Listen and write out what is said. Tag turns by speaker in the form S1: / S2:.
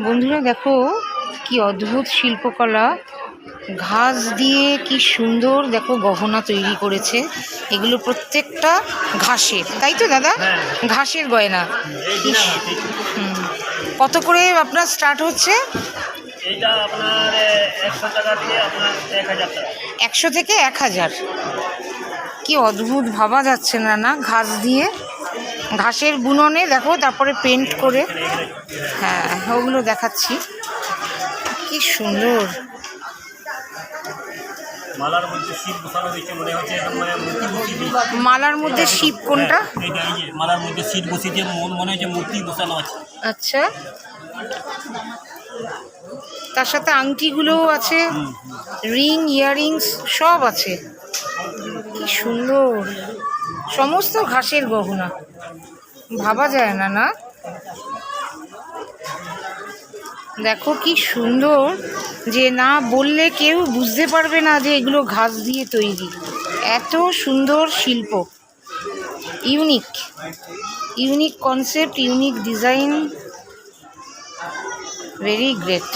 S1: বন্ধুরা দেখো কি অদ্ভুত শিল্পকলা। ঘাস দিয়ে কি সুন্দর দেখো গহনা তৈরি করেছে। এগুলো প্রত্যেকটা ঘাসের, তাই তো দাদা? ঘাসের গয়না। কত করে আপনার স্টার্ট হচ্ছে?
S2: এটা আপনার 100 টাকা থেকে আপনার 1000 টাকা।
S1: 100 থেকে 1000। কি অদ্ভুত, ভাবা যাচ্ছে না না? ঘাস দিয়ে, ঘাসের বুননে দেখো, তারপরে পেন্ট করে। হ্যাঁ, ওগুলো দেখাচ্ছি, কি সুন্দর।
S2: মালার মধ্যে শিব বসানো হয়েছে, মনে হচ্ছে একদম মানে মূর্তি বসিয়ে।
S1: মালার মধ্যে শিব কোনটা?
S2: এইটা এই যে মালার মধ্যে শিব বসিয়ে মনে হচ্ছে মূর্তি বসানো আছে।
S1: আচ্ছা, তার সাথে আংটিগুলোও আছে, রিং, ইয়াররিংস সব আছে। কি সুন্দর, সমস্ত ঘাসের গহনা, ভাবা যায় না না? দেখো কি সুন্দর, যে না বললে কেউ বুঝতে পারবে না যে এগুলো ঘাস দিয়ে তৈরি। এত সুন্দর শিল্প, unique unique concept, unique design, very great.